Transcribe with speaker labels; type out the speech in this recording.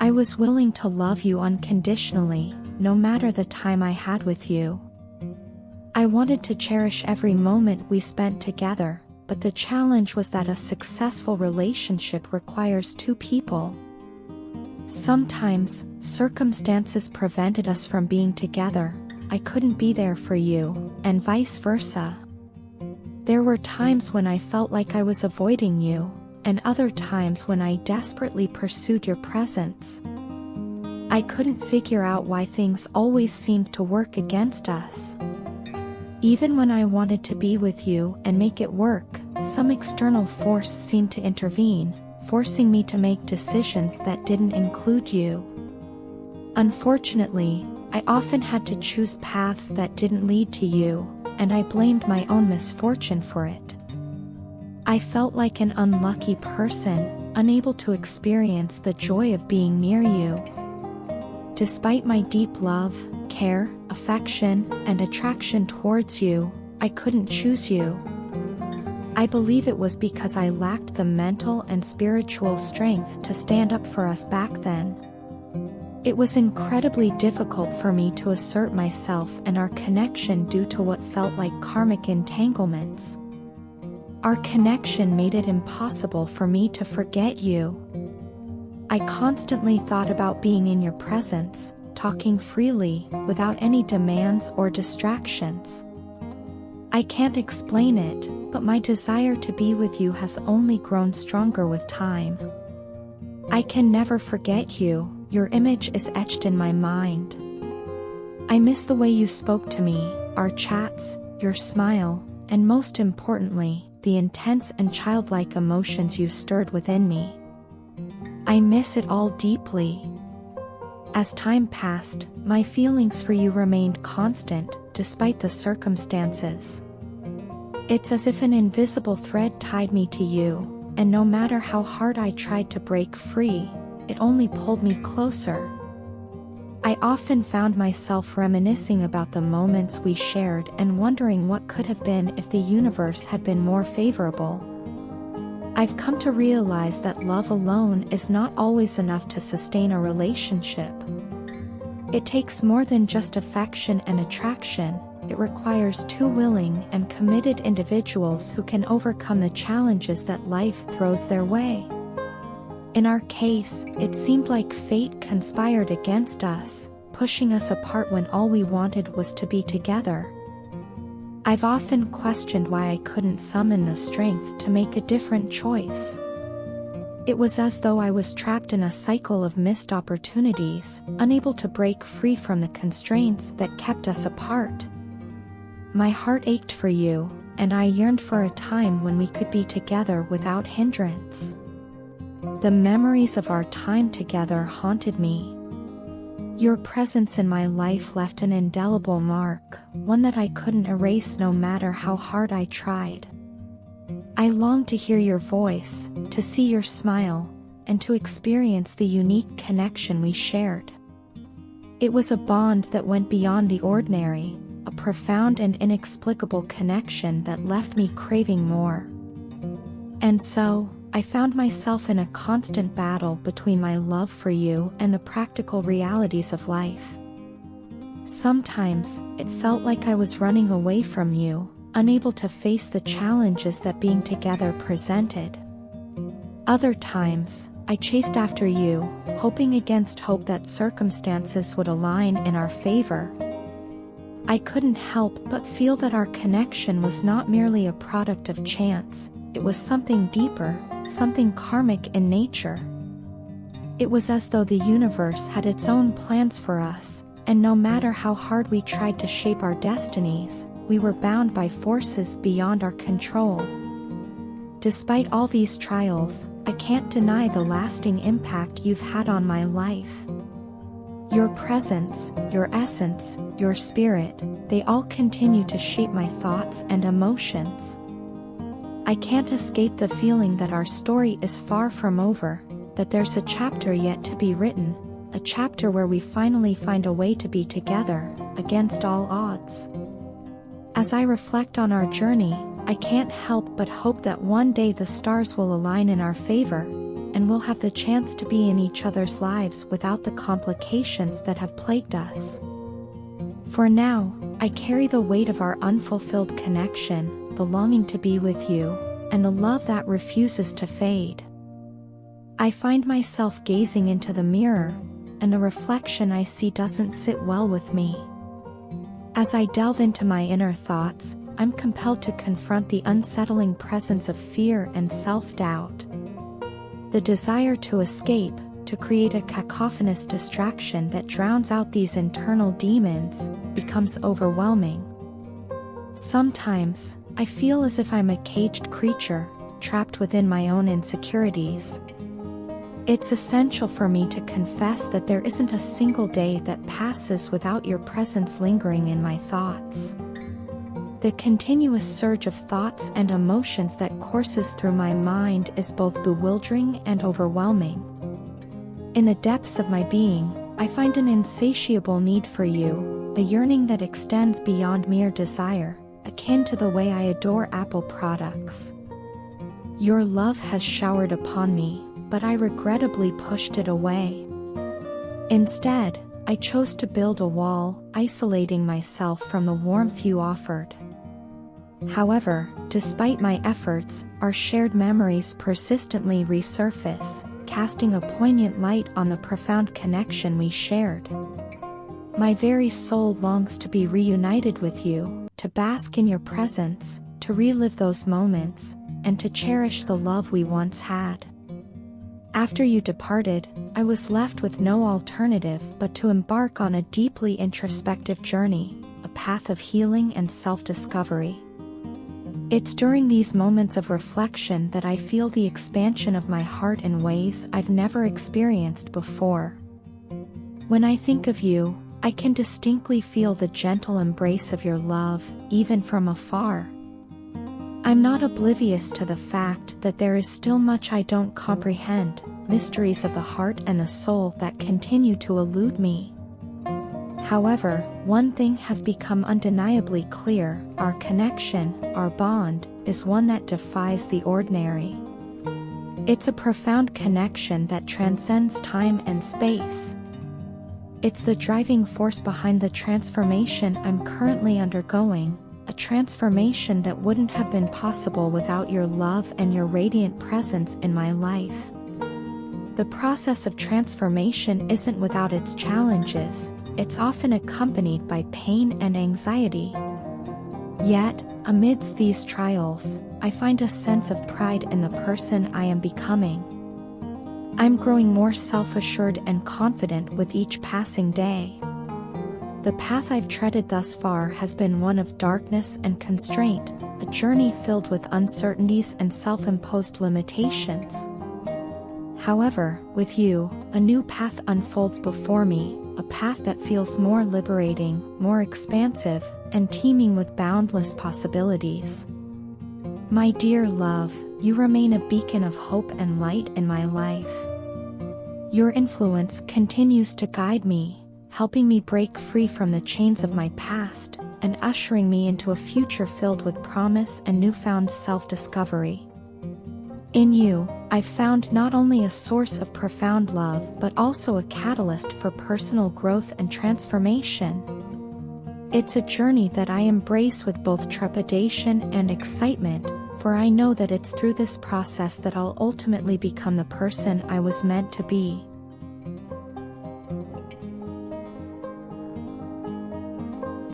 Speaker 1: I was willing to love you unconditionally, no matter the time I had with you. I wanted to cherish every moment we spent together, but the challenge was that a successful relationship requires two people. Sometimes, circumstances prevented us from being together. I couldn't be there for you, and vice versa. There were times when I felt like I was avoiding you, and other times when I desperately pursued your presence. I couldn't figure out why things always seemed to work against us. Even when I wanted to be with you and make it work, some external force seemed to intervene, forcing me to make decisions that didn't include you. Unfortunately, I often had to choose paths that didn't lead to you, and I blamed my own misfortune for it. I felt like an unlucky person, unable to experience the joy of being near you. Despite my deep love, care, affection, and attraction towards you, I couldn't choose you. I believe it was because I lacked the mental and spiritual strength to stand up for us back then. It was incredibly difficult for me to assert myself and our connection due to what felt like karmic entanglements. Our connection made it impossible for me to forget you. I constantly thought about being in your presence, talking freely, without any demands or distractions. I can't explain it, but my desire to be with you has only grown stronger with time. I can never forget you, your image is etched in my mind. I miss the way you spoke to me, our chats, your smile, and most importantly, the intense and childlike emotions you stirred within me. I miss it all deeply. As time passed, my feelings for you remained constant, despite the circumstances. It's as if an invisible thread tied me to you, and no matter how hard I tried to break free, it only pulled me closer. I often found myself reminiscing about the moments we shared and wondering what could have been if the universe had been more favorable. I've come to realize that love alone is not always enough to sustain a relationship. It takes more than just affection and attraction. It requires two willing and committed individuals who can overcome the challenges that life throws their way. In our case, it seemed like fate conspired against us, pushing us apart when all we wanted was to be together. I've often questioned why I couldn't summon the strength to make a different choice. It was as though I was trapped in a cycle of missed opportunities, unable to break free from the constraints that kept us apart. My heart ached for you, and I yearned for a time when we could be together without hindrance. The memories of our time together haunted me. Your presence in my life left an indelible mark, one that I couldn't erase no matter how hard I tried. I longed to hear your voice, to see your smile, and to experience the unique connection we shared. It was a bond that went beyond the ordinary, a profound and inexplicable connection that left me craving more. And so, I found myself in a constant battle between my love for you and the practical realities of life. Sometimes, it felt like I was running away from you, unable to face the challenges that being together presented. Other times, I chased after you, hoping against hope that circumstances would align in our favor. I couldn't help but feel that our connection was not merely a product of chance, it was something deeper, something karmic in nature. It was as though the universe had its own plans for us, and no matter how hard we tried to shape our destinies, we were bound by forces beyond our control. Despite all these trials, I can't deny the lasting impact you've had on my life. Your presence, your essence, your spirit, they all continue to shape my thoughts and emotions. I can't escape the feeling that our story is far from over, that there's a chapter yet to be written, a chapter where we finally find a way to be together, against all odds. As I reflect on our journey, I can't help but hope that one day the stars will align in our favor, and we'll have the chance to be in each other's lives without the complications that have plagued us. For now, I carry the weight of our unfulfilled connection, the longing to be with you, and the love that refuses to fade. I find myself gazing into the mirror, and the reflection I see doesn't sit well with me. As I delve into my inner thoughts, I'm compelled to confront the unsettling presence of fear and self-doubt. The desire to escape, to create a cacophonous distraction that drowns out these internal demons, becomes overwhelming. Sometimes, I feel as if I'm a caged creature, trapped within my own insecurities. It's essential for me to confess that there isn't a single day that passes without your presence lingering in my thoughts. The continuous surge of thoughts and emotions that courses through my mind is both bewildering and overwhelming. In the depths of my being, I find an insatiable need for you, a yearning that extends beyond mere desire, akin to the way I adore Apple products. Your love has showered upon me, but I regrettably pushed it away. Instead, I chose to build a wall, isolating myself from the warmth you offered. However, despite my efforts, our shared memories persistently resurface, casting a poignant light on the profound connection we shared. My very soul longs to be reunited with you, to bask in your presence, to relive those moments, and to cherish the love we once had. After you departed, I was left with no alternative but to embark on a deeply introspective journey, a path of healing and self-discovery. It's during these moments of reflection that I feel the expansion of my heart in ways I've never experienced before. When I think of you, I can distinctly feel the gentle embrace of your love, even from afar. I'm not oblivious to the fact that there is still much I don't comprehend, mysteries of the heart and the soul that continue to elude me. However, one thing has become undeniably clear: our connection, our bond, is one that defies the ordinary. It's a profound connection that transcends time and space. It's the driving force behind the transformation I'm currently undergoing, a transformation that wouldn't have been possible without your love and your radiant presence in my life. The process of transformation isn't without its challenges, it's often accompanied by pain and anxiety. Yet, amidst these trials, I find a sense of pride in the person I am becoming. I'm growing more self-assured and confident with each passing day. The path I've treaded thus far has been one of darkness and constraint, a journey filled with uncertainties and self-imposed limitations. However, with you, a new path unfolds before me, a path that feels more liberating, more expansive, and teeming with boundless possibilities. My dear love, you remain a beacon of hope and light in my life. Your influence continues to guide me, helping me break free from the chains of my past, and ushering me into a future filled with promise and newfound self-discovery. In you, I've found not only a source of profound love but also a catalyst for personal growth and transformation. It's a journey that I embrace with both trepidation and excitement, for I know that it's through this process that I'll ultimately become the person I was meant to be.